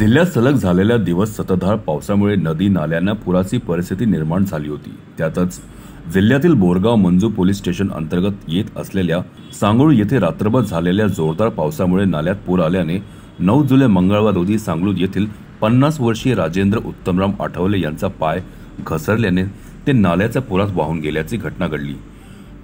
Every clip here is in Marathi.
जिल्ह्यात सलग झालेल्या दिवस सततधार पावसामुळे नदी नाल्यांना पुराची परिस्थिती निर्माण झाली होती। त्यातच जिल्ह्यातील बोरगाव मंजू पोलीस स्टेशन अंतर्गत येत असलेल्या सांगळूर येथे रात्रभर झालेल्या जोरदार पावसामुळे नाल्यात पूर आल्याने 9 जुलै मंगळवार रोजी सांगळूर येथील 50 वर्षीय राजेंद्र उत्तमराम आठवले यांचा पाय घसरल्याने ते नाल्याच्या पुरात वाहून गेल्याची घटना घडली।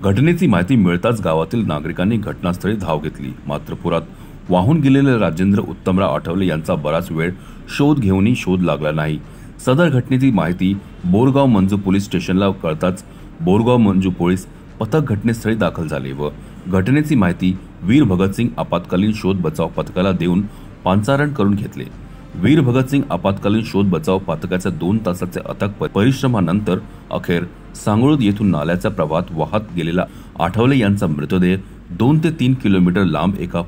घटनेची माहिती मिळताच गावातील नागरिकांनी घटनास्थळी धाव घेतली। मात्र पुरात वाहून गेलेले राजेंद्र उत्तमराव आठवले यांचा बराच वेळ शोध घेऊनही शोध लागला नाही। सदर घटनेची माहिती बोरगाव मंजू पोलीस स्टेशनला कळताच बोरगाव मंजू पोलीस पथक घटनास्थळी दाखल झाले व घटनेची माहिती वीर भगतसिंग आपत्कालीन शोध बचाव पथकाला देऊन पाचारण करून घेतले। वीर भगतसिंग आपत्कालीन शोध बचाव पथकाच्या 2 तासाचे अथक परिश्रमानंतर अखेर सांगळूर येथून नाल्याच्या प्रवाहात वाहत गेलेला आठवले यांचा मृतदेह 2 ते 3 किलोमीटर लांब एका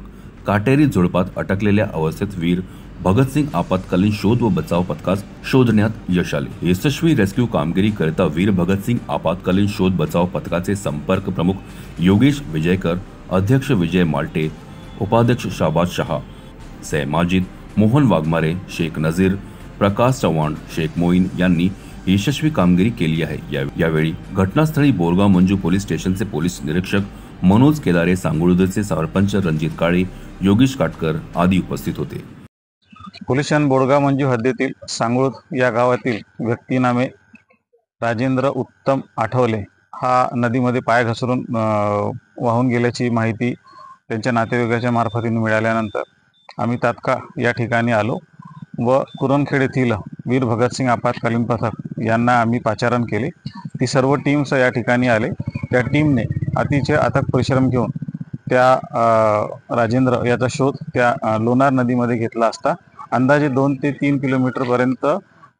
काटेरी झुडपात अटकलेल्या अवस्थेत वीर भगतसिंग आपत्कालीन शोध व बचाव पथकास शोधण्यात यश आले। यशस्वी रेस्क्यू कामगिरी करता वीर भगतसिंग आपत्कालीन शोध बचाव पथकाचे संपर्क प्रमुख योगेश विजयकर, अध्यक्ष विजय माल्टे, उपाध्यक्ष शाबाज शहा, सै माजिद, मोहन वाघमारे, शेख नजीर, प्रकाश चव्हाण, शेख मोईन यांनी यशस्वी कामगिरी केली आहे। यावेळी घटनास्थळी बोरगाव मंजू पोलीस स्टेशनचे पोलीस निरीक्षक मनोज केदारे, सांगळूरचे सरपंच रणजित काळे, योगेश काटकर आदी उपस्थित होते। पोलीस स्टेशन बोरगाव मंजू हद्दीतील सांगळूर या गावातील व्यक्ती नामे राजेंद्र उत्तम आठवले हा नदीमध्ये पाय घसरून वाहून गेल्याची माहिती त्यांच्या नातेवाईकाच्या मार्फतीने मिळाल्यानंतर आम्ही तात्काळ या ठिकाणी आलो व कुरणखेड येथील वीर भगतसिंग आपत्कालीन पथक यांना आम्ही पाचारण केले। ती सर्व टीम्स या ठिकाणी आले। त्या टीमने अतिशय अथक परिश्रम घेऊन त्या राजेंद्र याचा शोध त्या लोणार नदीमध्ये घेतला असता अंदाजे 2 ते 3 किलोमीटर पर्यंत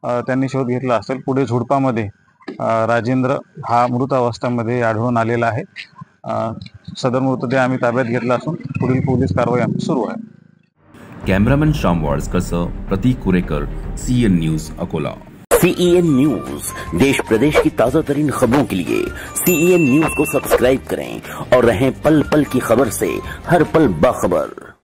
त्यांनी शोध घेतला असेल। पुढे झुडपामध्ये राजेंद्र हा मृत अवस्थेमध्ये आढळून आलेला आहे। सदर मृतदेह आम्ही ताब्यात घेतला असून पुढील पोलीस कारवाई आमची सुरू आहे। Cameraman Shyam Wadkar, Pratik Kurekar, CN news Akola. CEN news देश प्रदेश की ताजा तरीन खबरों के लिए CEN न्यूज को सब्सक्राइब करें और रहें पल पल की खबर से हर पल बाखबर।